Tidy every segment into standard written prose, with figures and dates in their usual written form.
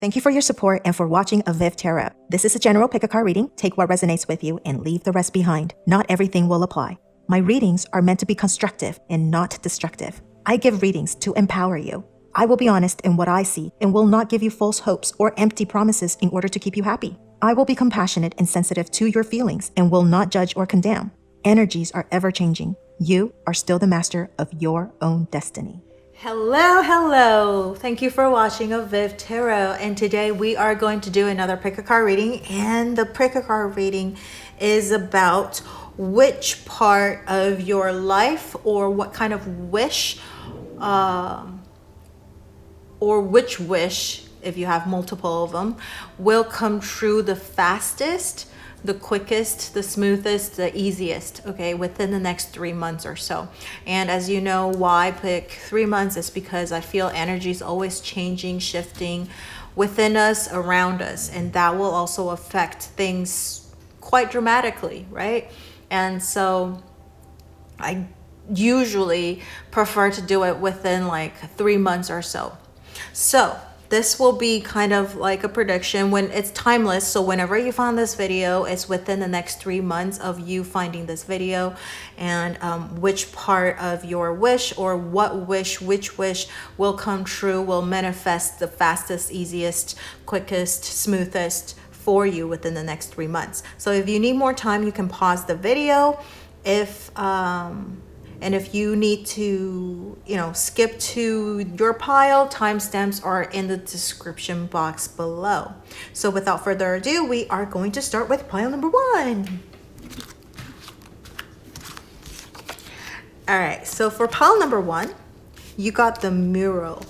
Thank you for your support and for watching avivTarot. This is a general pick-a-card reading. Take what resonates with you and leave the rest behind. Not everything will apply. My readings are meant to be constructive and not destructive. I give readings to empower you. I will be honest in what I see and will not give you false hopes or empty promises in order to keep you happy. I will be compassionate and sensitive to your feelings and will not judge or condemn. Energies are ever-changing. You are still the master of your own destiny. Hello. Thank you for watching avivTarot. And today we are going to do another pick-a-card reading. And the pick-a-card reading is about which part of your life or what kind of wish or which wish, if you have multiple of them, will come true the fastest, the quickest, the smoothest, the easiest, okay, within the next 3 months or so. And as you know, why I pick 3 months is because I feel energy is always changing, shifting within us, around us, and that will also affect things quite dramatically, right? And so I usually prefer to do it within like 3 months or so. So this will be kind of like a prediction when it's timeless. So whenever you find this video, it's within the next 3 months of you finding this video, and which part of your wish or which wish will come true, will manifest the fastest, easiest, quickest, smoothest for you within the next 3 months. So if you need more time, you can pause the video. And if you need to, skip to your pile, timestamps are in the description box below. So without further ado, we are going to start with pile number 1. All right, so for pile number 1, you got the mural.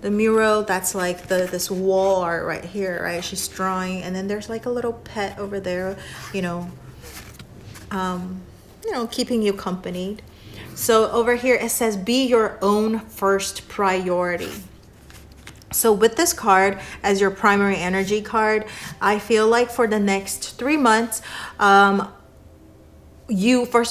The mural, that's like this wall art right here, right? She's drawing, and then there's like a little pet over there, keeping you company. So over here it says, be your own first priority. So with this card as your primary energy card, I feel like for the next 3 months, first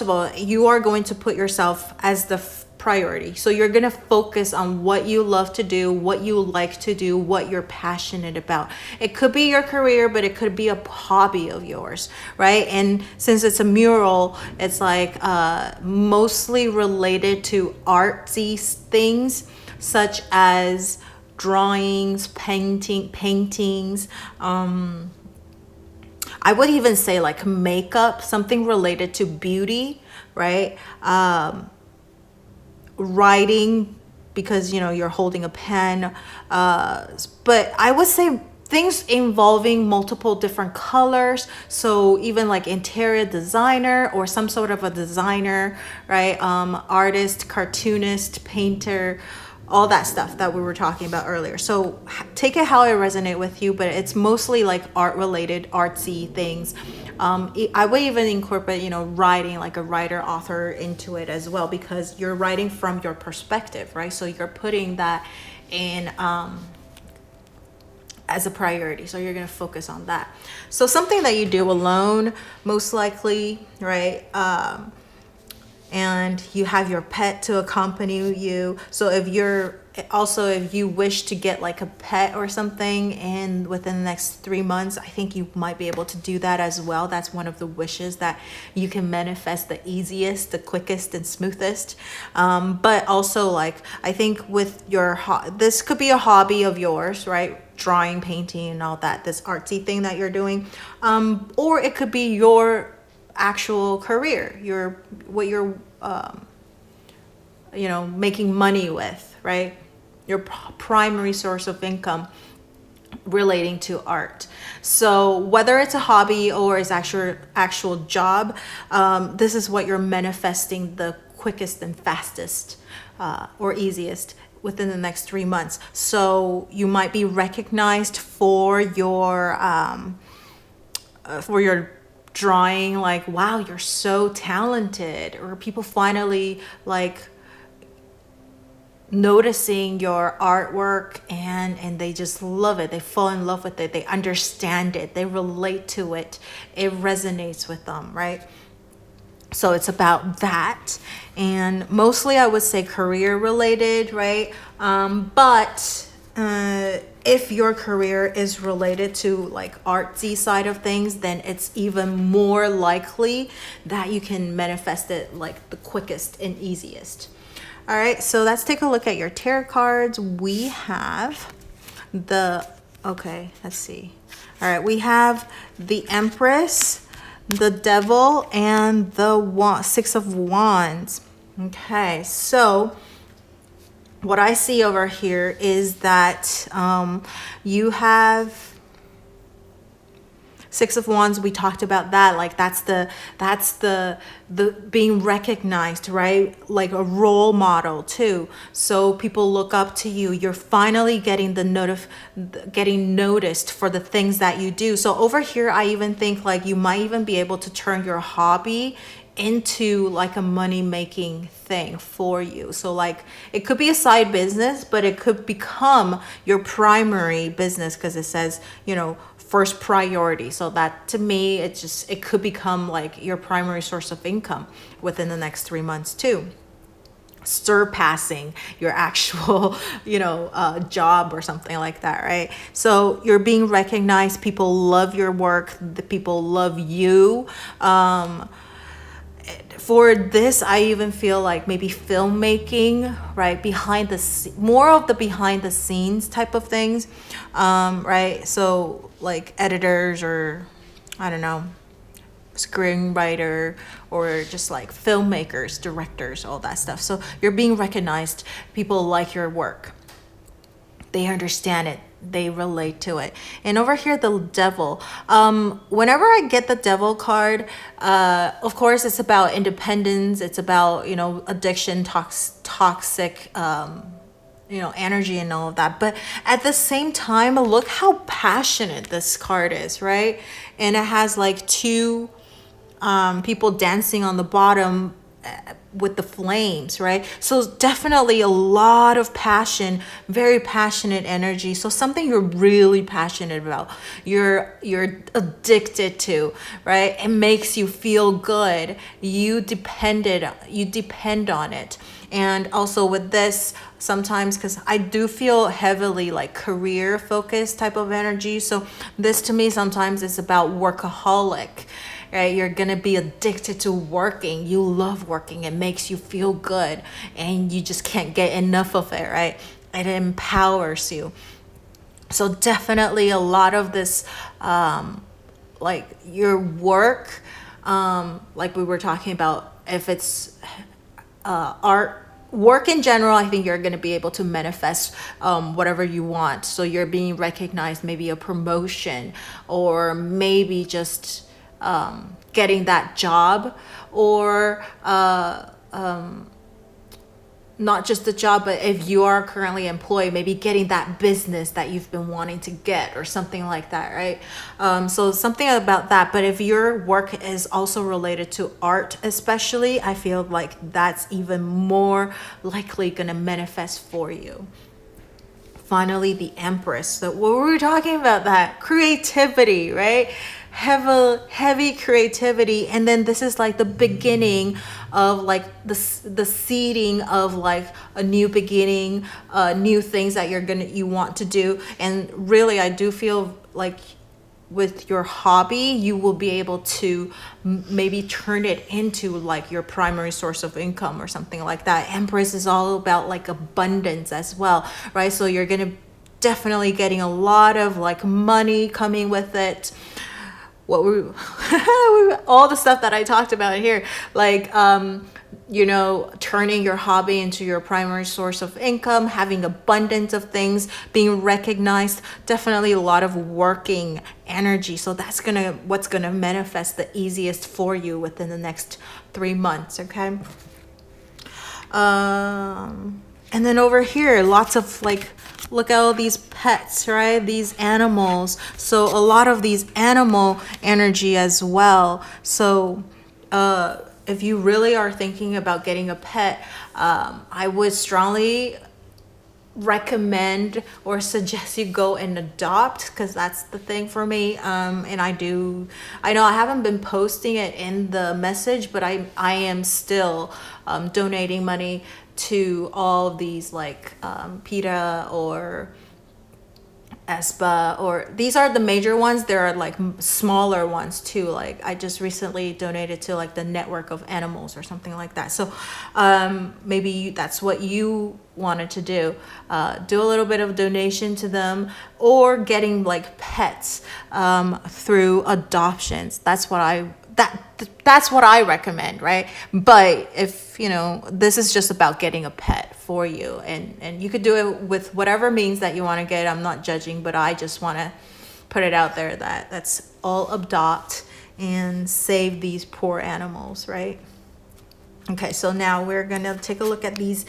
of all, you are going to put yourself as the priority. So you're going to focus on what you love to do, what you like to do, what you're passionate about. It could be your career, but it could be a hobby of yours, right? And since it's a mural, it's like mostly related to artsy things such as drawings, paintings, I would even say like makeup, something related to beauty, right? Writing, because you're holding a pen, but I would say things involving multiple different colors. So even like interior designer or some sort of a designer, right? Artist, cartoonist, painter, all that stuff that we were talking about earlier. So take it how it resonates with you, but it's mostly like art related, artsy things. I would even incorporate, writing, like a writer, author into it as well, because you're writing from your perspective, right? So you're putting that in as a priority. So you're going to focus on that. So something that you do alone, most likely, right? And you have your pet to accompany you. So if you wish to get like a pet or something and within the next 3 months, I think you might be able to do that as well. That's one of the wishes that you can manifest the easiest, the quickest and smoothest. But also like, I think with this could be a hobby of yours, right? Drawing, painting and all that, this artsy thing that you're doing. Or it could be your actual career, what you're making money with, right? Your primary source of income relating to art. So whether it's a hobby or it's actual job, this is what you're manifesting the quickest and fastest or easiest within the next 3 months. So you might be recognized for your drawing, like, wow, you're so talented, or people finally like noticing your artwork and they just love it. They fall in love with it. They understand it. They relate to it. It resonates with them, right? So it's about that. And mostly I would say career related, right? But if your career is related to like artsy side of things, then it's even more likely that you can manifest it like the quickest and easiest. All right, so let's take a look at your tarot cards. We have let's see. All right, we have the Empress, the Devil, and the Six of Wands. Okay, so what I see over here is that you have Six of Wands. We talked about that. Like that's the being recognized, right? Like a role model too. So people look up to you. You're finally getting getting noticed for the things that you do. So over here, I even think like you might even be able to turn your hobby into like a money-making thing for you. So like it could be a side business, but it could become your primary business because it says, you know, first priority. So that to me, it could become like your primary source of income within the next 3 months too, surpassing your actual, job or something like that, right? So you're being recognized. People love your work. The people love you. For this, I even feel like maybe filmmaking, right? More of the behind the scenes type of things, right? So like editors or I don't know, screenwriter or just like filmmakers, directors, all that stuff. So you're being recognized. People like your work. They understand it. They relate to it. And over here, the Devil. Whenever I get the Devil card, of course, it's about independence. It's about, addiction, toxic, energy and all of that. But at the same time, look how passionate this card is, right? And it has like two people dancing on the bottom with the flames, right? So definitely a lot of passion, very passionate energy. So something you're really passionate about, you're addicted to, right? It makes you feel good. You depend on it. And also with this, sometimes, because I do feel heavily like career focused type of energy. So this to me sometimes is about workaholic, right? You're gonna be addicted to working. You love working. It makes you feel good and you just can't get enough of it, right? It empowers you. So definitely a lot of this, like your work, like we were talking about, if it's art, work in general, I think you're going to be able to manifest whatever you want. So you're being recognized, maybe a promotion, or maybe just getting that job, or not just the job, but if you are currently employed, maybe getting that business that you've been wanting to get or something like that, right? So something about that. But if your work is also related to art, especially, I feel like that's even more likely going to manifest for you. Finally, the Empress. So what were we talking about? That creativity, right? Heavy creativity. And then this is like the beginning of like the seeding of like a new beginning, new things that you want to do. And really, I do feel like with your hobby, you will be able to maybe turn it into like your primary source of income or something like that. Empress is all about like abundance as well, right? So you're gonna definitely getting a lot of like money coming with it. What were all the stuff that I talked about here, like turning your hobby into your primary source of income, having abundance of things, being recognized, definitely a lot of working energy. So that's what's gonna manifest the easiest for you within the next 3 months. Okay. And then over here, lots of like, look at all these pets, right? These animals. So a lot of these animal energy as well. So if you really are thinking about getting a pet, I would strongly recommend or suggest you go and adopt, because that's the thing for me. And I know I haven't been posting it in the message, but I am still donating money to all of these like PETA or Espa, or these are the major ones. There are like smaller ones too. Like I just recently donated to like the network of animals or something like that. So maybe that's what you wanted to do. Do a little bit of donation to them, or getting like pets through adoptions. That's what I recommend, right? But if this is just about getting a pet for you, and you could do it with whatever means that you want to get. I'm not judging, but I just want to put it out there that that's all adopt and save these poor animals, right? Okay, so now we're gonna take a look at these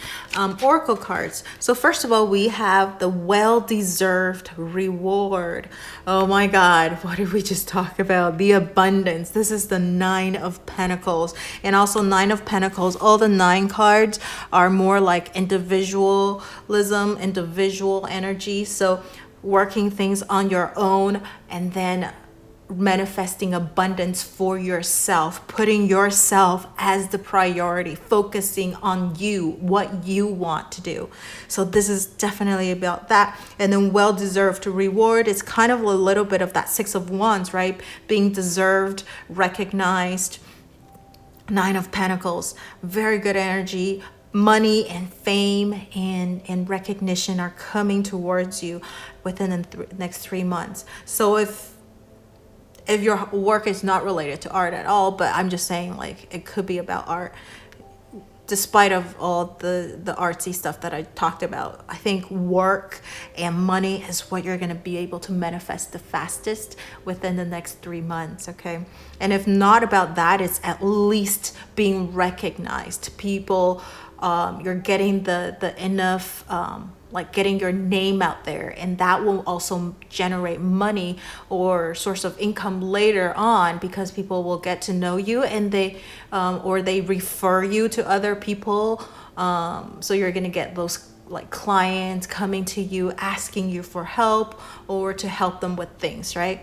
oracle cards. So first of all, we have the well-deserved reward. Oh my God, what did we just talk about? The abundance. This is the 9 of Pentacles. And also 9 of Pentacles, all the 9 cards are more like individualism, individual energy. So working things on your own, and then manifesting abundance for yourself, putting yourself as the priority, focusing on you, what you want to do. So this is definitely about that. And then well-deserved reward is kind of a little bit of that 6 of Wands, right? Being deserved, recognized. 9 of Pentacles, very good energy. Money and fame and recognition are coming towards you within the next 3 months. So if your work is not related to art at all, but I'm just saying, like, it could be about art, despite of all the artsy stuff that I talked about. I think work and money is what you're going to be able to manifest the fastest within the next 3 months, okay? And if not about that, it's at least being recognized. People, you're getting the enough, like getting your name out there, and that will also generate money or source of income later on, because people will get to know you, and they or they refer you to other people, so you're going to get those like clients coming to you asking you for help or to help them with things, right?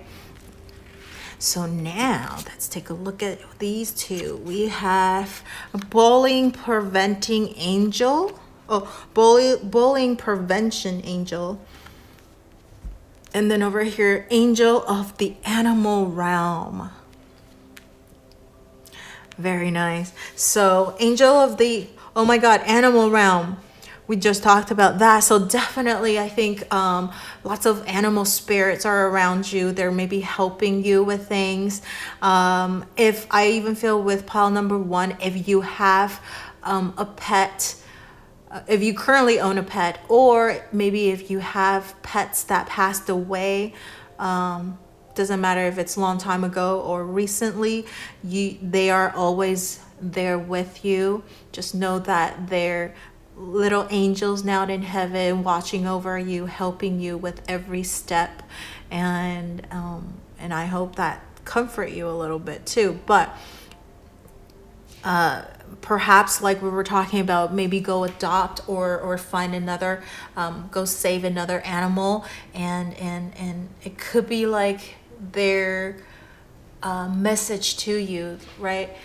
So now let's take a look at these two. We have a bullying preventing angel. Bullying prevention angel. And then over here, angel of the animal realm. Very nice. So angel of the, oh my God, animal realm. We just talked about that. So definitely, I think lots of animal spirits are around you. They're maybe helping you with things. If I even feel with pile number 1, if you have a pet, if you currently own a pet, or maybe if you have pets that passed away, doesn't matter if it's a long time ago or recently, they are always there with you. Just know that they're little angels now in heaven, watching over you, helping you with every step, and I hope that comfort you a little bit too. But perhaps, like we were talking about, maybe go adopt or find another, go save another animal, and it could be like their message to you, right?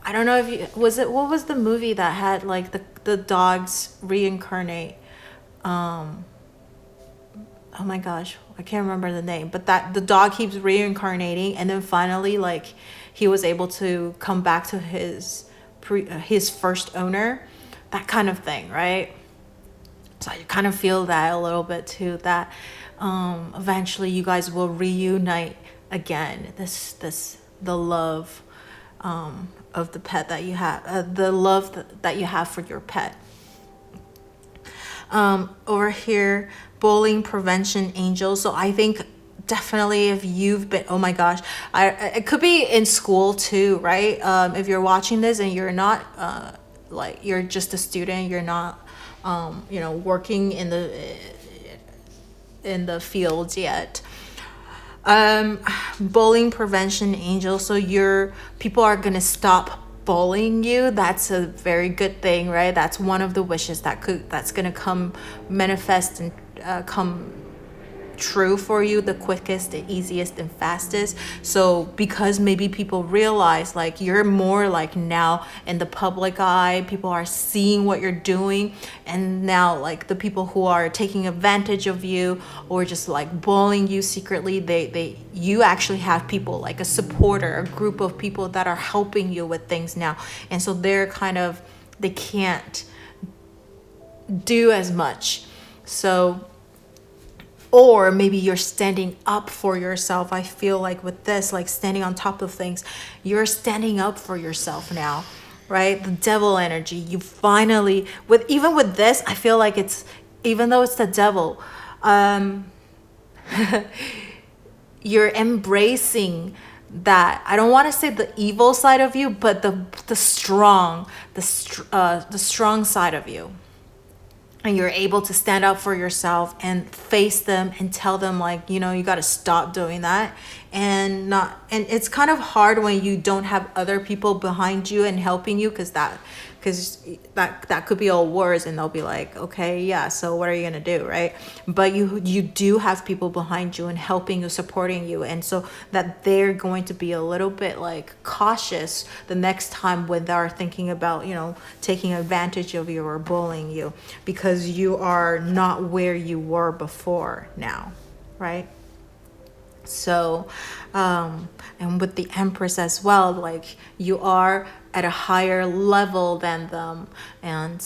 I don't know if you, what was the movie that had like the dogs reincarnate? Oh my gosh, I can't remember the name, but that the dog keeps reincarnating, and then finally, like, he was able to come back to his first owner, that kind of thing, right? So I kind of feel that a little bit too, that eventually you guys will reunite again. The love of the pet that you have, the love that you have for your pet. Over here, bullying prevention angel. So I think definitely if you've been, oh my gosh, it could be in school too, right? If you're watching this and you're not like, you're just a student, you're not working in the fields yet. Bullying prevention angel. So people are gonna stop bullying you. That's a very good thing, right? That's one of the wishes that's gonna come manifest and come true for you the quickest, the easiest, and fastest. So because maybe people realize like you're more like now in the public eye, people are seeing what you're doing, and now like the people who are taking advantage of you or just like bullying you secretly, you actually have people like a supporter, a group of people that are helping you with things now. And so they can't do as much. So, or maybe you're standing up for yourself. I feel like with this, like standing on top of things, you're standing up for yourself now, right? The devil energy, you finally, even with this, I feel like even though it's the devil, you're embracing that. I don't want to say the evil side of you, but the strong side of you. And you're able to stand up for yourself and face them and tell them like, you got to stop doing that. And it's kind of hard when you don't have other people behind you and helping you, because that could be all words, and they'll be like, okay, yeah, so what are you gonna do, right? But you do have people behind you and helping you, supporting you, and so that they're going to be a little bit like cautious the next time when they're thinking about taking advantage of you or bullying you, because you are not where you were before now, right? So and with the Empress as well, like you are at a higher level than them, and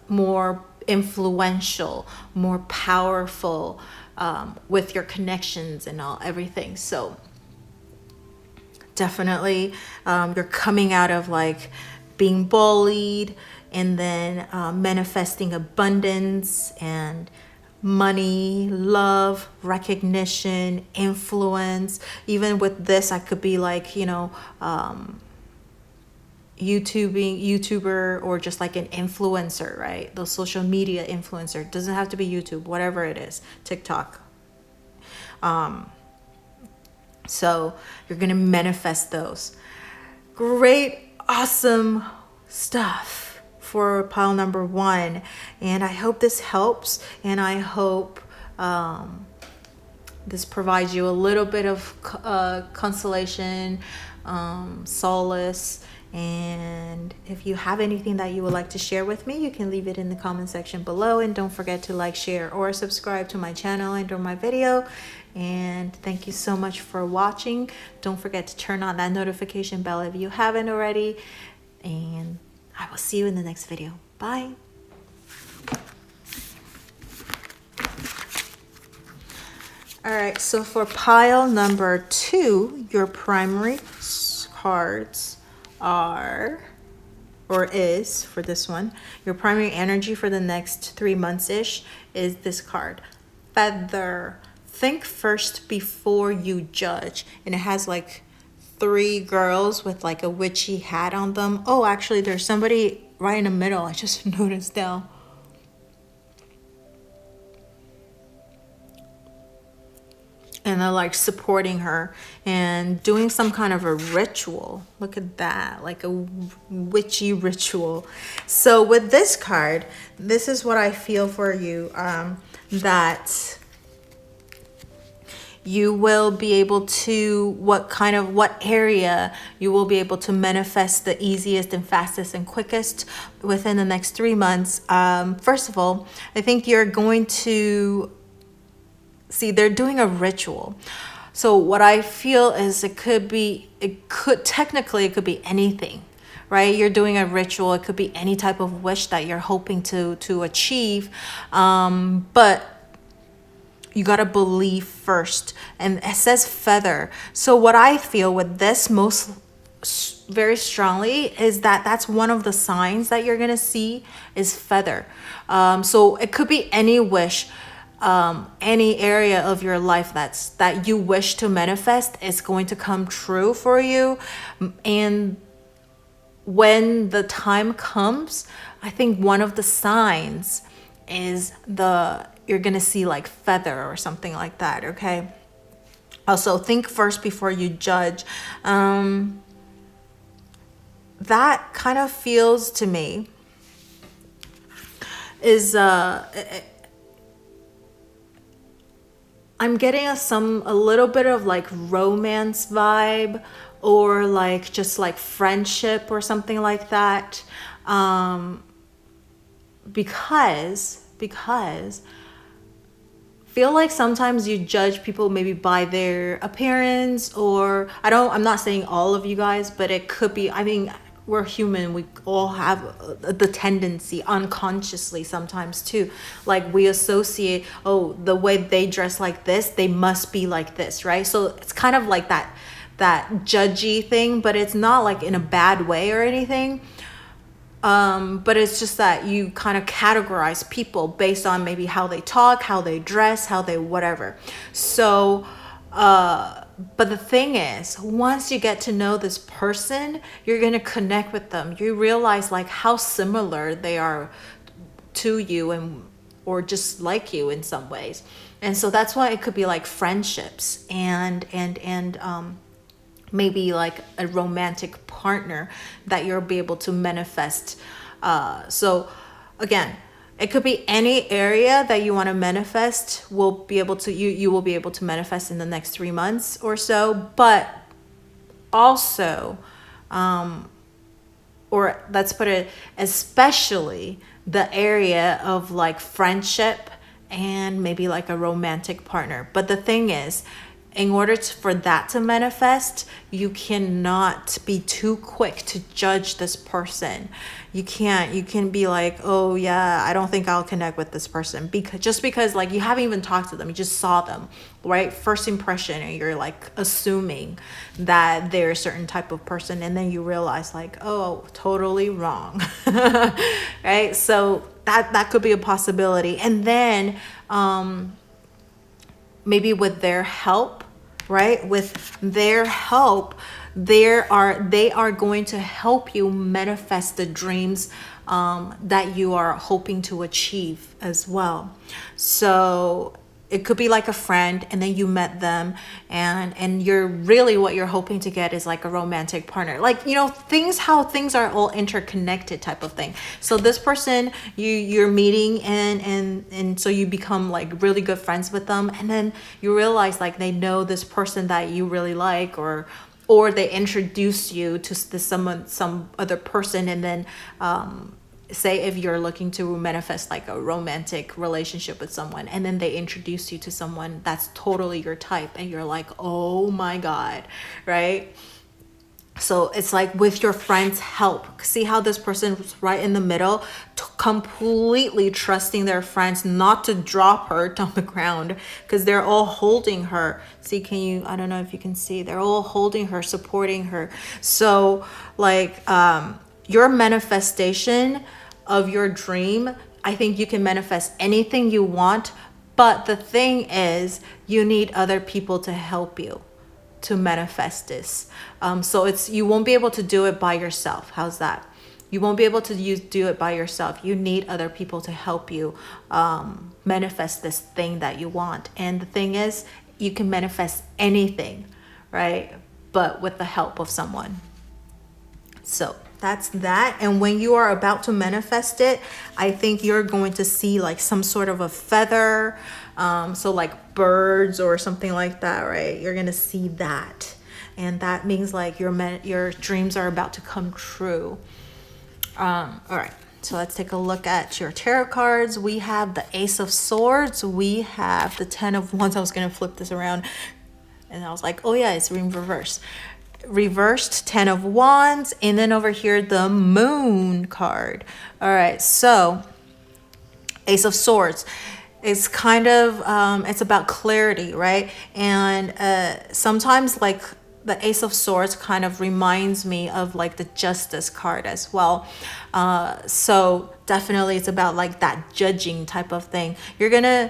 more influential, more powerful with your connections and everything. So definitely you're coming out of like being bullied, and then manifesting abundance and money, love, recognition, influence. Even with this, I could be like, YouTuber, or just like an influencer, right? Those social media influencer. Doesn't have to be YouTube, whatever it is, TikTok. So you're gonna manifest those. Great, awesome stuff for pile number 1, and I hope this helps, and I hope this provides you a little bit of consolation, solace. And if you have anything that you would like to share with me, you can leave it in the comment section below, and don't forget to like, share, or subscribe to my channel and or my video. And thank you so much for watching. Don't forget to turn on that notification bell if you haven't already, and I will see you in the next video. Bye. All right, so for pile number 2, your primary cards are, or is, for this one, your primary energy for the next 3 months-ish is this card, Feather. Think first before you judge. And it has like 3 girls with like a witchy hat on them. Oh, actually, there's somebody right in the middle. I just noticed now. And they're like supporting her and doing some kind of a ritual. Look at that, like a witchy ritual. So with this card, this is what I feel for you, that you will be able to, what area you will be able to manifest the easiest and fastest and quickest within the next 3 months. First of all, I think you're going to see they're doing a ritual. So what I feel is it could be anything, right? You're doing a ritual. It could be any type of wish that you're hoping to achieve. But you got to believe first. And it says feather. So what I feel with this very strongly is that that's one of the signs that you're going to see is feather. So it could be any wish, any area of your life that you wish to manifest is going to come true for you. And when the time comes, I think one of the signs is you're gonna see like feather or something like that. Okay, also think first before you judge. That kind of feels to me is I'm getting a little bit of like romance vibe, or like just like friendship or something like that. Because feel like sometimes you judge people maybe by their appearance, or I'm not saying all of you guys, but it could be, I mean, we're human, we all have the tendency unconsciously sometimes too, like we associate, oh, the way they dress like this, they must be like this, right? So it's kind of like that judgy thing, but it's not like in a bad way or anything. But it's just that you kind of categorize people based on maybe how they talk, how they dress, how they whatever. So, but the thing is, once you get to know this person, you're going to connect with them. You realize like how similar they are to you, and or just like you in some ways. And so that's why it could be like friendships and maybe like a romantic partner that you'll be able to manifest. So again, it could be any area that you want to manifest. You will be able to manifest in the next 3 months or so. But also, or let's put it, especially the area of like friendship and maybe like a romantic partner. But the thing is, in order for that to manifest, you cannot be too quick to judge this person. You can be like, oh yeah, I don't think I'll connect with this person, because like you haven't even talked to them, you just saw them, right? First impression, and you're like assuming that they're a certain type of person, and then you realize like, oh, totally wrong. Right? So that could be a possibility. And then maybe with their help, right? With their help, they are going to help you manifest the dreams that you are hoping to achieve as well. So it could be like a friend, and then you met them, and you're really, what you're hoping to get is like a romantic partner, like, you know, how things are all interconnected type of thing. So this person you're meeting, and so you become like really good friends with them, and then you realize like they know this person that you really like, or they introduce you to some other person, and then say if you're looking to manifest like a romantic relationship with someone, and then they introduce you to someone that's totally your type, and you're like, oh my God, right? So it's like with your friend's help. See how this person was right in the middle, completely trusting their friends not to drop her to the ground, because they're all holding her. See, I don't know if you can see, they're all holding her, supporting her. So like your manifestation of your dream, I think you can manifest anything you want, but the thing is, you need other people to help you to manifest this. So you won't be able to do it by yourself. How's that? You won't be able to do it by yourself. You need other people to help you manifest this thing that you want. And the thing is, you can manifest anything, right? But with the help of someone. So that's that. And when you are about to manifest it, I think you're going to see like some sort of a feather, so like birds or something like that, right? You're gonna see that, and that means like your dreams are about to come true. All right, so let's take a look at your tarot cards. We have the Ace of Swords, we have the Ten of Wands. I was gonna flip this around, and I was like, oh yeah, it's in reverse. Reversed Ten of Wands, and then over here the Moon card. All right, so Ace of Swords, it's kind of it's about clarity, right? And sometimes like the Ace of Swords kind of reminds me of like the Justice card as well. So definitely it's about like that judging type of thing. You're gonna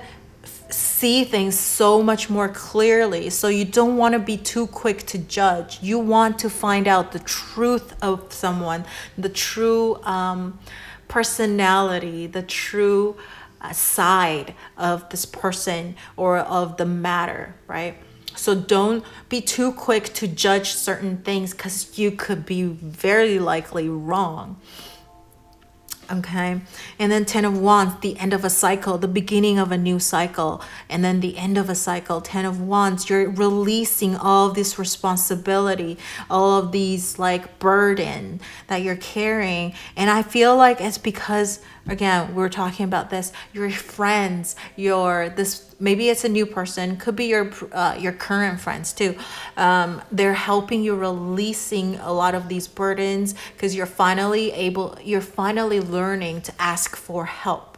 see things so much more clearly, so you don't want to be too quick to judge. You want to find out the truth of someone, the true personality, the true side of this person or of the matter, right? So don't be too quick to judge certain things, because you could be very likely wrong. Okay, and then 10 of Wands, the end of a cycle, the beginning of a new cycle, and then the end of a cycle. 10 of Wands, you're releasing all of this responsibility, all of these like burden that you're carrying. And I feel like it's because, again, we're talking about this, your friends, maybe it's a new person, could be your current friends too. They're helping you releasing a lot of these burdens because you're finally learning to ask for help.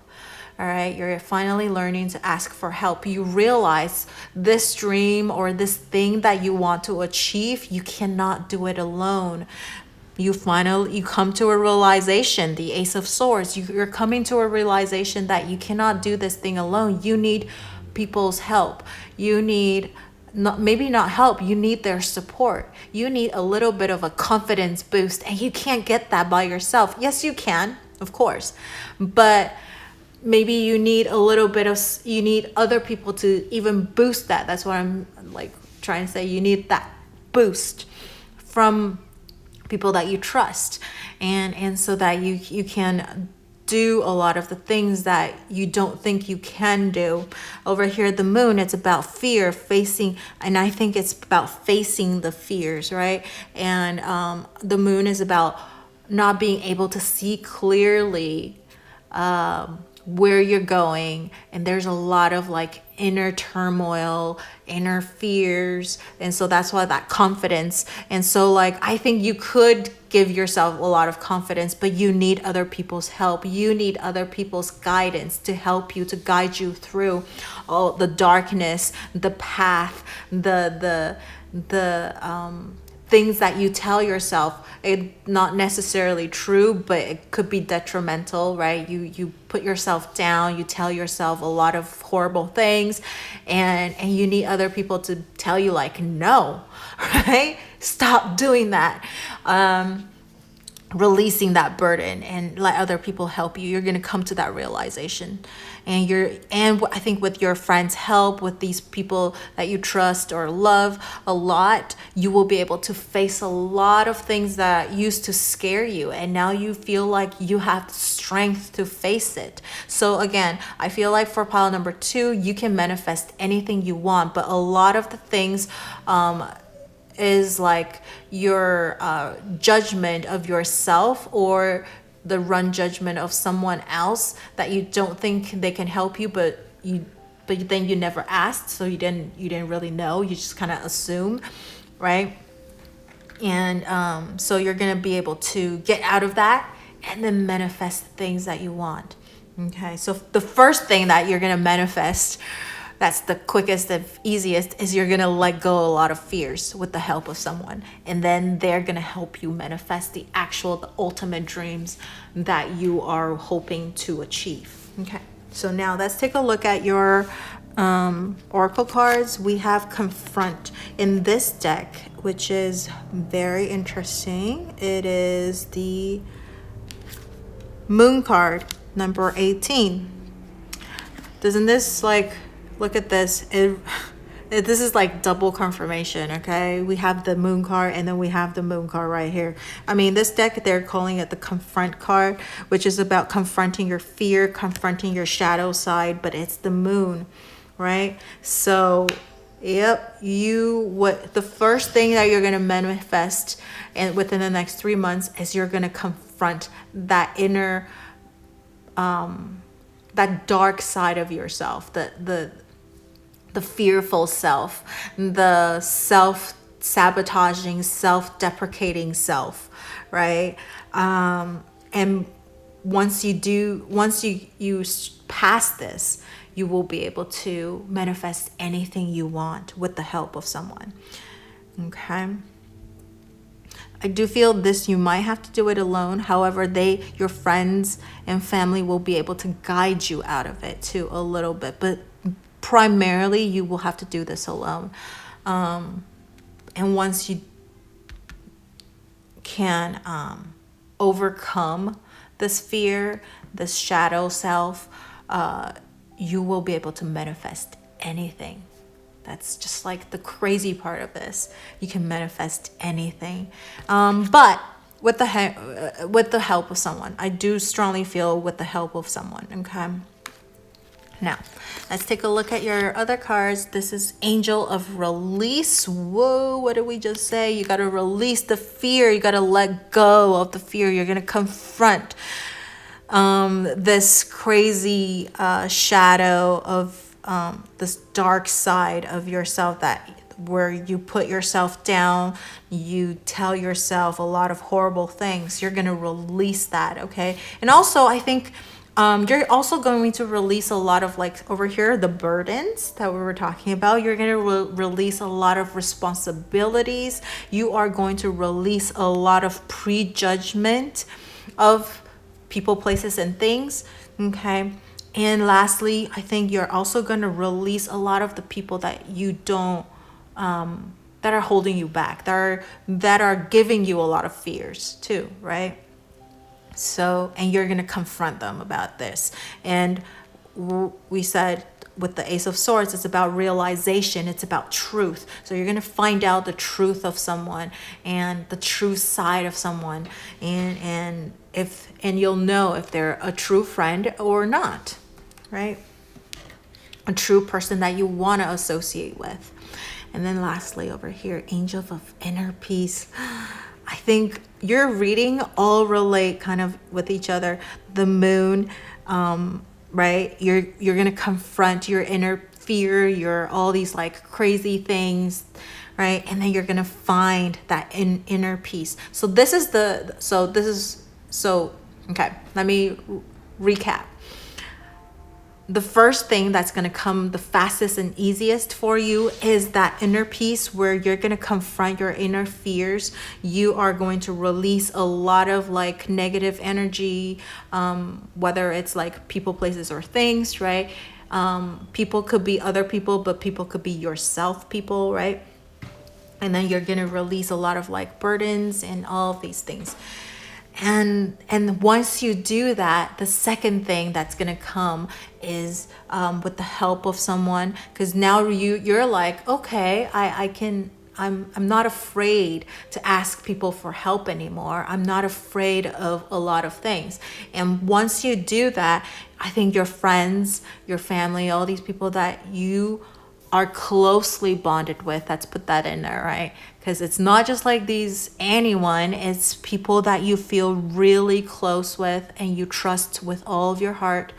All right, you're finally learning to ask for help. You realize this dream or this thing that you want to achieve, you cannot do it alone. You come to a realization, the Ace of Swords, you're coming to a realization that you cannot do this thing alone. You need people's help. You need maybe not help, you need their support. You need a little bit of a confidence boost, and you can't get that by yourself. Yes, you can, of course, but maybe you need you need other people to even boost that. That's what I'm like trying to say. You need that boost from people that you trust, and so that you can do a lot of the things that you don't think you can do. Over here, the moon, it's about fear, and I think it's about facing the fears, right? And the moon is about not being able to see clearly where you're going, and there's a lot of like inner turmoil, inner fears, and so that's why that confidence. And so like I think you could give yourself a lot of confidence, but you need other people's help. You need other people's guidance to help you, to guide you through all the darkness, the path, the things that you tell yourself. It's not necessarily true, but it could be detrimental, right? You put yourself down, you tell yourself a lot of horrible things, and you need other people to tell you like, no, right? Stop doing that. Releasing that burden and let other people help you. You're going to come to that realization, and I think with your friends' help, with these people that you trust or love a lot, you will be able to face a lot of things that used to scare you, and now you feel like you have strength to face it. So again, I feel like for pile number 2, you can manifest anything you want, but a lot of the things is like your judgment of yourself, or the run judgment of someone else that you don't think they can help you, but then you never asked, so you didn't really know, you just kind of assume, right? And so you're gonna be able to get out of that and then manifest things that you want. Okay, so the first thing that you're gonna manifest, that's the quickest and easiest, is you're gonna let go a lot of fears with the help of someone, and then they're gonna help you manifest the ultimate dreams that you are hoping to achieve. Okay, so now let's take a look at your oracle cards. We have Confront in this deck, which is very interesting. It is the Moon card, number 18. Doesn't this like, look at this. This is like double confirmation, okay? We have the Moon card, and then we have the Moon card right here. I mean, this deck, they're calling it the Confront card, which is about confronting your fear, confronting your shadow side, but it's the Moon, right? So, yep, the first thing that you're going to manifest and within the next 3 months is you're going to confront that inner, that dark side of yourself, the fearful self, the self-sabotaging, self-deprecating self, right? And once you pass this, you will be able to manifest anything you want with the help of someone. Okay. I do feel this, you might have to do it alone. However, your friends and family will be able to guide you out of it too a little bit, but primarily you will have to do this alone. And once you can overcome this fear, this shadow self, you will be able to manifest anything. That's just like the crazy part of this. You can manifest anything. But with the help of someone. I do strongly feel with the help of someone. Okay. Now, let's take a look at your other cards. This is Angel of Release. Whoa, what did we just say? You got to release the fear. You got to let go of the fear. You're going to confront this crazy shadow of this dark side of yourself, that where you put yourself down, you tell yourself a lot of horrible things. You're going to release that, okay? And also, I think you're also going to release a lot of, like over here, the burdens that we were talking about. You're going to release a lot of responsibilities. You are going to release a lot of prejudgment of people, places, and things, okay? And lastly, I think you're also going to release a lot of the people that you don't that are holding you back, that are giving you a lot of fears too, right? So, and you're going to confront them about this. And we said with the Ace of Swords, it's about realization, it's about truth. So you're going to find out the truth of someone and the true side of someone, and you'll know if they're a true friend or not, right? A true person that you want to associate with. And then lastly, over here, Angel of Inner Peace. I think your reading all relate kind of with each other. The moon, right? You're going to confront your inner fear, your all these like crazy things, right? And then you're going to find that inner peace. Okay, let me recap. The first thing that's going to come the fastest and easiest for you is that inner peace, where you're going to confront your inner fears. You are going to release a lot of like negative energy, whether it's like people, places, or things, right? People could be other people, but people could be yourself people, right? And then you're going to release a lot of like burdens and all of these things. And once you do that, the second thing that's going to come is with the help of someone, because now you're like, okay, I'm not afraid to ask people for help anymore. I'm not afraid of a lot of things. And once you do that, I think your friends, your family, all these people that you are closely bonded with, let's put that in there, right? Because it's not just like anyone, it's people that you feel really close with and you trust with all of your heart,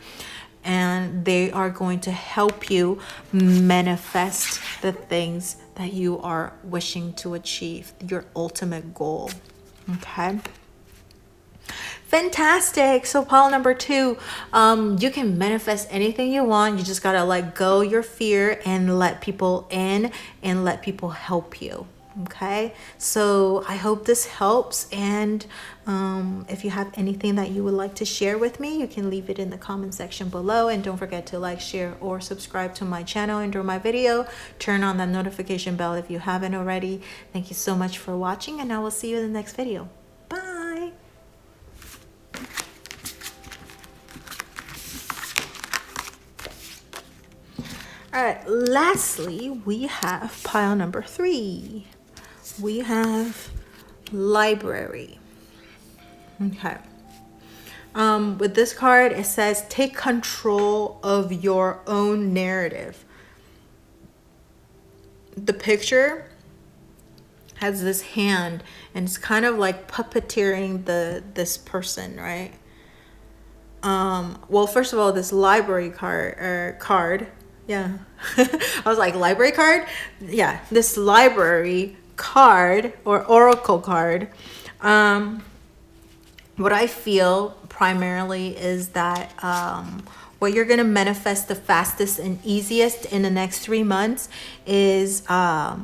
and they are going to help you manifest the things that you are wishing to achieve, your ultimate goal. Okay. Fantastic. So pile number 2, you can manifest anything you want. You just gotta let go your fear and let people in and let people help you. Okay, so I hope this helps, and if you have anything that you would like to share with me, you can leave it in the comment section below, and don't forget to like, share, or subscribe to my channel and my video. Turn on that notification bell if you haven't already. Thank you so much for watching, and I will see you in the next video. Bye. All right, lastly, we have pile number 3. We have library. Okay. With this card, it says take control of your own narrative. The picture has this hand, and it's kind of like puppeteering this person, right? Well, first of all, this library card. Yeah. I was like, library card? Yeah, this library card or oracle card. What I feel primarily is that what you're going to manifest the fastest and easiest in the next 3 months is a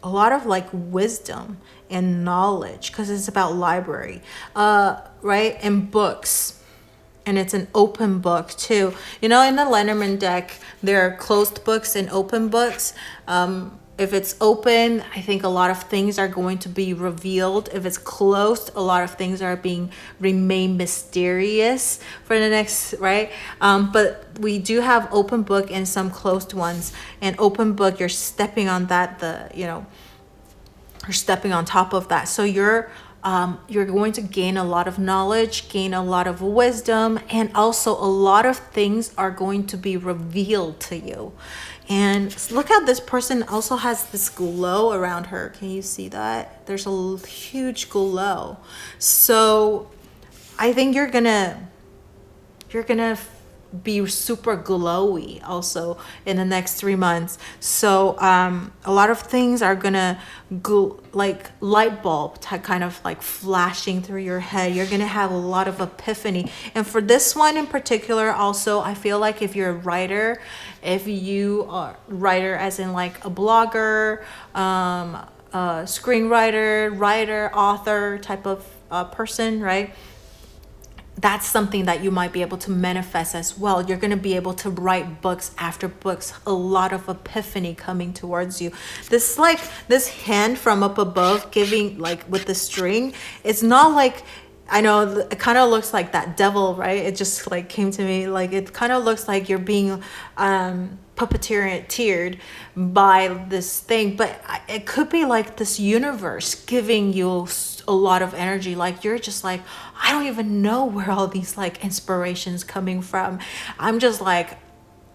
lot of like wisdom and knowledge, because it's about library, right? And books. And it's an open book too. You know, in the Lenormand deck, there are closed books and open books. If it's open, I think a lot of things are going to be revealed. If it's closed, a lot of things are remain mysterious for the next, right? But we do have open book and some closed ones. And open book, you're stepping on that, you're stepping on top of that. So you're you're going to gain a lot of knowledge, gain a lot of wisdom, and also a lot of things are going to be revealed to you. And look how this person also has this glow around her. Can you see that? There's a huge glow. So I think you're gonna be super glowy also in the next 3 months. So a lot of things are gonna go like light bulb kind of like flashing through your head. You're gonna have a lot of epiphany. And for this one in particular also, I feel like if you're a writer, if you are writer as in like a blogger, a screenwriter, writer, author type of person, right? That's something that you might be able to manifest as well. You're going to be able to write books after books, a lot of epiphany coming towards you. This hand from up above giving like with the string, it's not like, I know it kind of looks like that devil, right? It just like came to me, like it kind of looks like you're being puppeteered by this thing, but it could be like this universe giving you a lot of energy. Like you're just like, I don't even know where all these like inspirations coming from. I'm just like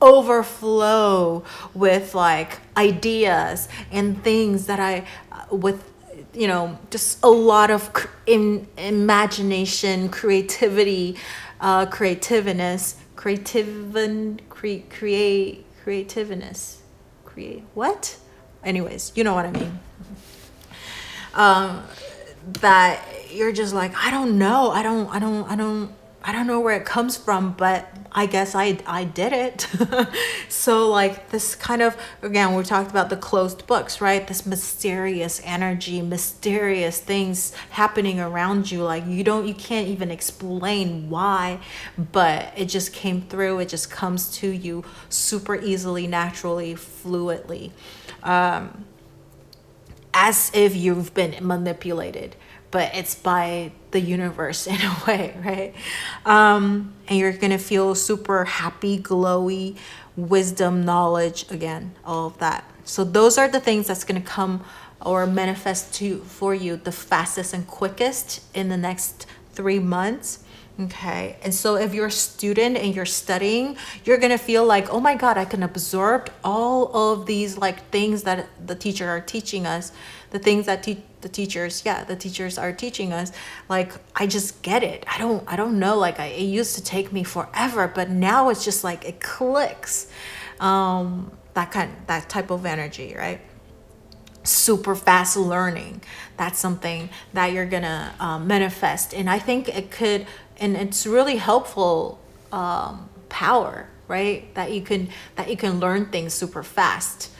overflow with like ideas and things that just a lot of imagination, creativity, create what? Anyways, you know what I mean. That you're just like, I don't know where it comes from, but I guess I did it. So like this kind of, again, we talked about the closed books, right? This mysterious energy, mysterious things happening around you. Like you can't even explain why, but it just came through. It just comes to you super easily, naturally, fluidly. As if you've been manipulated, but it's by the universe in a way, right? And you're gonna feel super happy, glowy, wisdom, knowledge, again, all of that. So those are the things that's gonna come or manifest for you the fastest and quickest in the next 3 months. Okay, and so if you're a student and you're studying, you're gonna feel like, oh my God, I can absorb all of these like things that the teacher are teaching us, the things that the teachers are teaching us. Like I just get it. I don't know. Like it used to take me forever, but now it's just like it clicks. That type of energy, right? Super fast learning. That's something that you're gonna manifest, and I think it could. And it's really helpful power, right? That you can learn things super fast.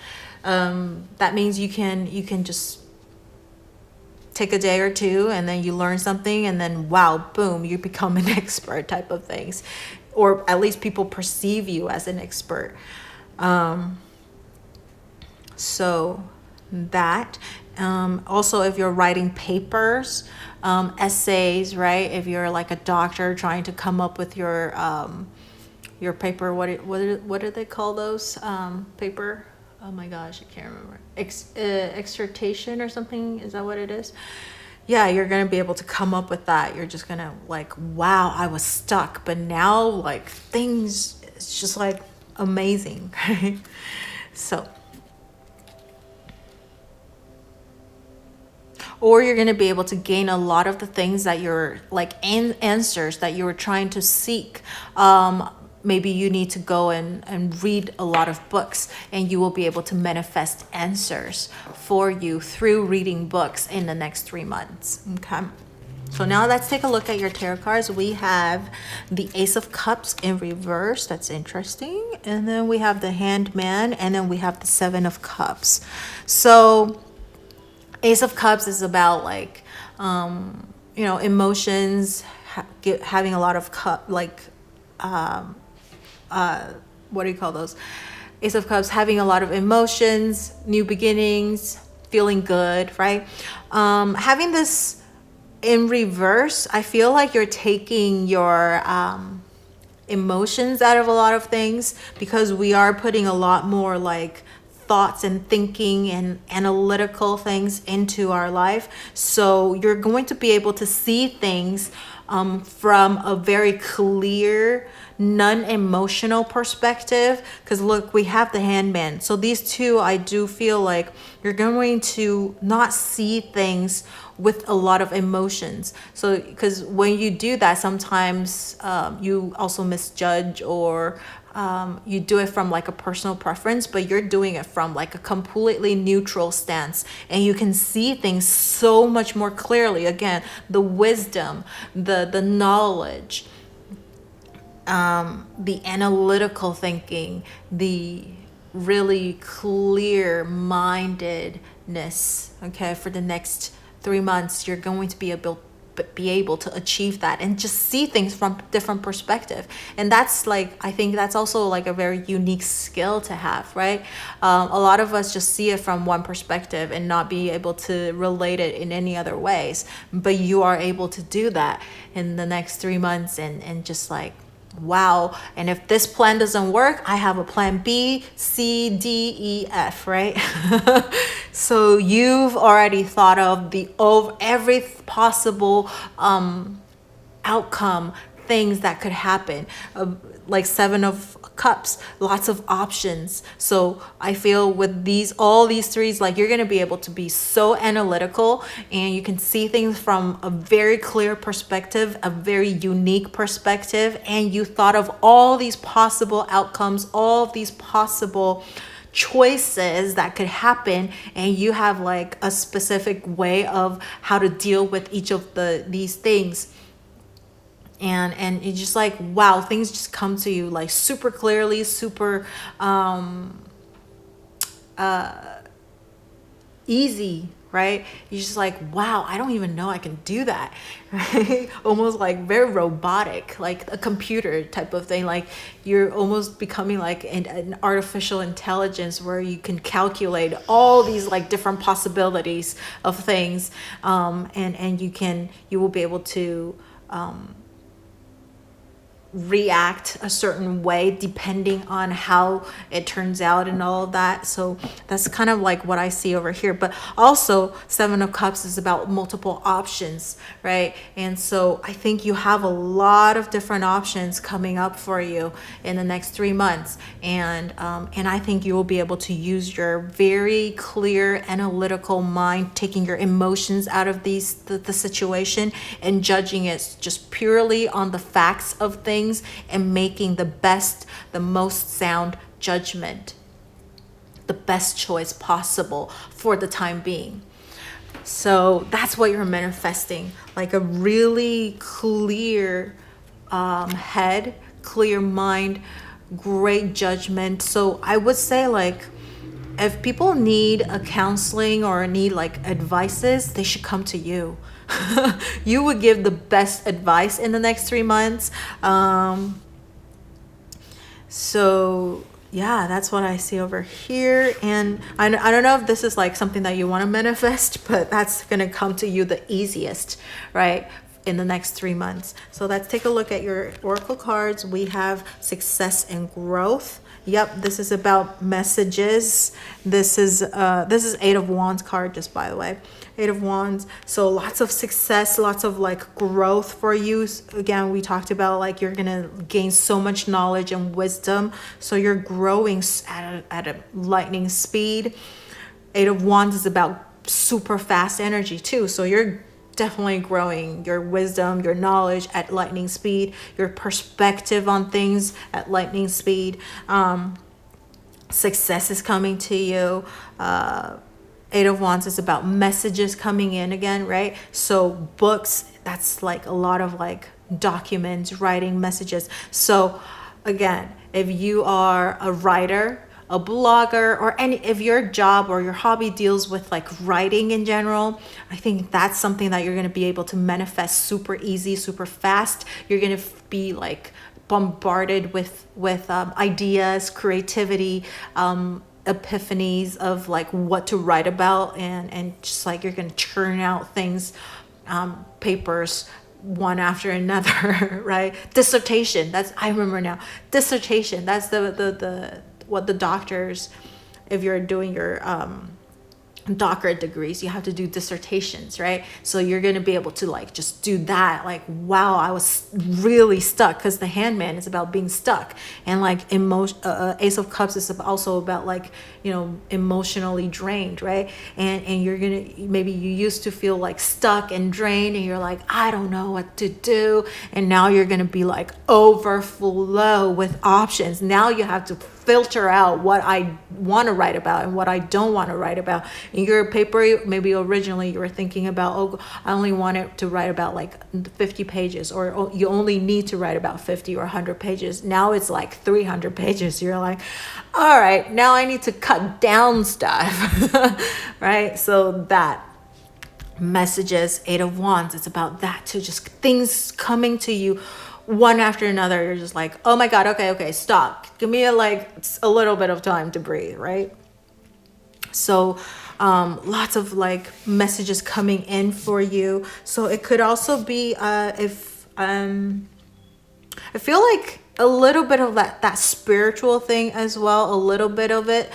That means you can just take a day or two and then you learn something and then wow, boom, you become an expert type of things. Or at least people perceive you as an expert. So that. Also, if you're writing papers, essays, right? If you're like a doctor trying to come up with your paper, what do they call those? Paper? Oh my gosh, I can't remember. Exhortation or something? Is that what it is? Yeah, you're gonna be able to come up with that. You're just gonna like, wow, I was stuck, but now like things, it's just like amazing, right? So. Or you're going to be able to gain a lot of the things that you're like answers that you were trying to seek. Maybe you need to go and read a lot of books and you will be able to manifest answers for you through reading books in the next 3 months. Okay. So now let's take a look at your tarot cards. We have the Ace of Cups in reverse. That's interesting. And then we have the Hangman, and then we have the Seven of Cups. So Ace of Cups is about like, emotions, having a lot of what do you call those? Ace of Cups, having a lot of emotions, new beginnings, feeling good, right? Having this in reverse, I feel like you're taking your emotions out of a lot of things because we are putting a lot more like thoughts and thinking and analytical things into our life. So you're going to be able to see things from a very clear, non-emotional perspective. Because look, we have the Hangman. So these two, I do feel like you're going to not see things with a lot of emotions. So because when you do that, sometimes you also misjudge, or you do it from like a personal preference, but you're doing it from like a completely neutral stance, and you can see things so much more clearly. Again, the wisdom, the knowledge, the analytical thinking, the really clear mindedness. Okay, for the next 3 months, you're going to be able to achieve that and just see things from different perspective. And that's like, I think that's also like a very unique skill to have, right? A lot of us just see it from one perspective and not be able to relate it in any other ways, but you are able to do that in the next 3 months, and just like, wow. And if this plan doesn't work, I have a plan B, C, D, E, F, right? So you've already thought of every possible outcome, things that could happen, like 7 of Cups, lots of options. So I feel with all these threes, like you're going to be able to be so analytical, and you can see things from a very clear perspective, a very unique perspective, and you thought of all these possible outcomes, all of these possible choices that could happen, and you have like a specific way of how to deal with each of these things. And it's just like, wow, things just come to you like super clearly, super easy, right? You're just like, wow, I don't even know I can do that, right? Almost like very robotic, like a computer type of thing. Like you're almost becoming like an artificial intelligence, where you can calculate all these like different possibilities of things, and you will be able to react a certain way depending on how it turns out and all of that. So that's kind of like what I see over here. But also 7 of Cups is about multiple options, right? And so I think you have a lot of different options coming up for you in the next 3 months, and I think you will be able to use your very clear analytical mind, taking your emotions out of the situation and judging it just purely on the facts of things, and making the most sound judgment, the best choice possible for the time being. So that's what you're manifesting, like a really clear head, clear mind, great judgment. So I would say, like, if people need a counseling or need like advices, they should come to you. You would give the best advice in the next 3 months. So yeah, that's what I see over here. And I don't know if this is like something that you want to manifest, but that's going to come to you the easiest, right, in the next 3 months. So let's take a look at your oracle cards. We have success and growth. Yep, this is about messages. This is 8 of Wands card, just by the way. 8 of Wands. So lots of success, lots of like growth for you. Again, we talked about like you're gonna gain so much knowledge and wisdom. So you're growing at a lightning speed. 8 of Wands is about super fast energy too. So you're definitely growing your wisdom, your knowledge at lightning speed, your perspective on things at lightning speed. Success is coming to you. 8 of Wands is about messages coming in again, right? So books, that's like a lot of like documents, writing messages. So again, if you are a writer, a blogger, or if your job or your hobby deals with like writing in general, I think that's something that you're going to be able to manifest super easy, super fast. You're going to be like bombarded with ideas, creativity, epiphanies of like what to write about, and just like you're going to churn out things, papers one after another, right? Dissertation, I remember now. Dissertation, that's the what the doctors if you're doing your doctorate degrees, you have to do dissertations, right? So you're going to be able to like just do that, like, wow, I was really stuck, because the Handman is about being stuck, and like Ace of Cups is also about like, you know, emotionally drained, right? And you're gonna, maybe you used to feel like stuck and drained, and you're like, I don't know what to do, and now you're gonna be like overflow with options. Now you have to filter out what I want to write about and what I don't want to write about. In your paper, maybe originally you were thinking about, oh, I only wanted to write about like 50 pages, or you only need to write about 50 or 100 pages. Now it's like 300 pages. You're like, all right, now I need to cut down stuff, right? So that messages, 8 of Wands, it's about that too, just things coming to you one after another. You're just like, oh my God, okay, stop. Give me a little bit of time to breathe, right? So lots of like messages coming in for you. So it could also be if I feel like a little bit of that spiritual thing as well, a little bit of it,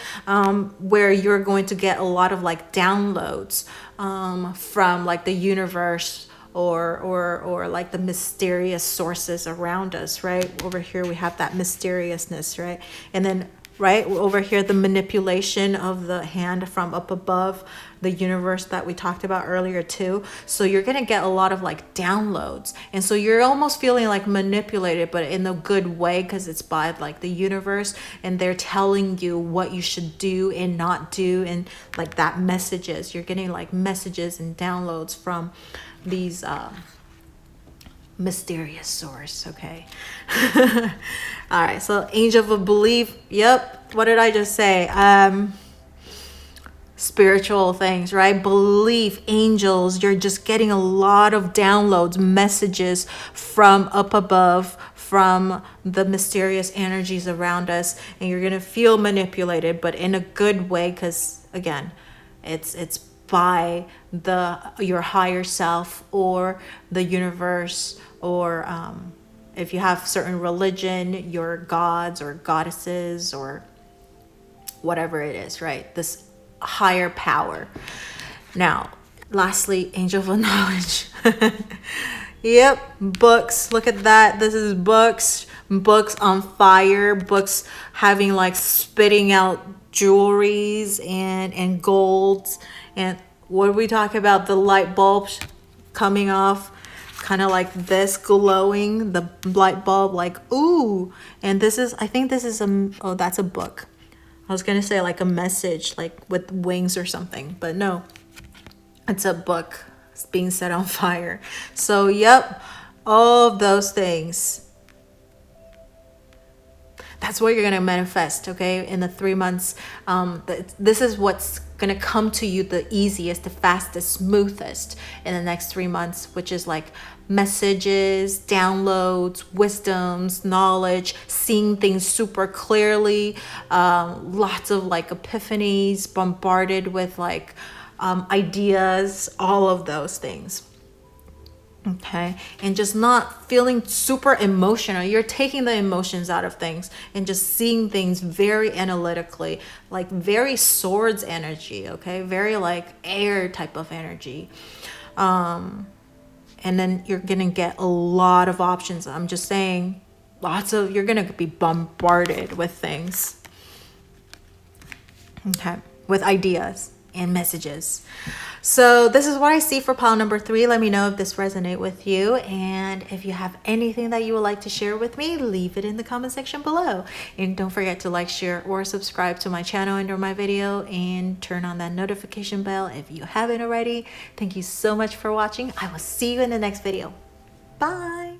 where you're going to get a lot of like downloads from like the universe, or like the mysterious sources around us, right? Over here we have that mysteriousness, right? And then right over here, the manipulation of the hand from up above, the universe that we talked about earlier too. So you're gonna get a lot of like downloads, and so you're almost feeling like manipulated, but in a good way, because it's by like the universe, and they're telling you what you should do and not do, and like that messages, you're getting like messages and downloads from these mysterious source. Okay. All right, so angel of belief. Yep, what did I just say? Spiritual things, right? Belief, angels. You're just getting a lot of downloads, messages from up above, from the mysterious energies around us, and you're gonna feel manipulated, but in a good way, because again, it's by your higher self, or the universe, or if you have certain religion, your gods or goddesses, or whatever it is, right? This higher power. Now, lastly, angel of knowledge. Yep, books. Look at that. This is books on fire, books having like spitting out jewelries and golds. And what do we talk about? The light bulbs coming off, kind of like this, glowing, the light bulb, like, ooh. And this is, I think this is oh, that's a book. I was gonna say like a message, like with wings or something, but no, it's a book. It's being set on fire. So yep, all of those things. That's what you're gonna manifest, okay, in the 3 months. This is what's gonna come to you the easiest, the fastest, smoothest in the next 3 months, which is like messages, downloads, wisdoms, knowledge, seeing things super clearly, lots of like epiphanies, bombarded with like ideas, all of those things. Okay, and just not feeling super emotional. You're taking the emotions out of things and just seeing things very analytically, like very swords energy, okay, very like air type of energy. And then you're gonna get a lot of options. I'm just saying, you're gonna be bombarded with things, okay, with ideas and messages. So this is what I see for pile number 3. Let me know if this resonates with you, and if you have anything that you would like to share with me, leave it in the comment section below. And don't forget to like, share, or subscribe to my channel under my video, and turn on that notification bell if you haven't already. Thank you so much for watching. I will see you in the next video. Bye.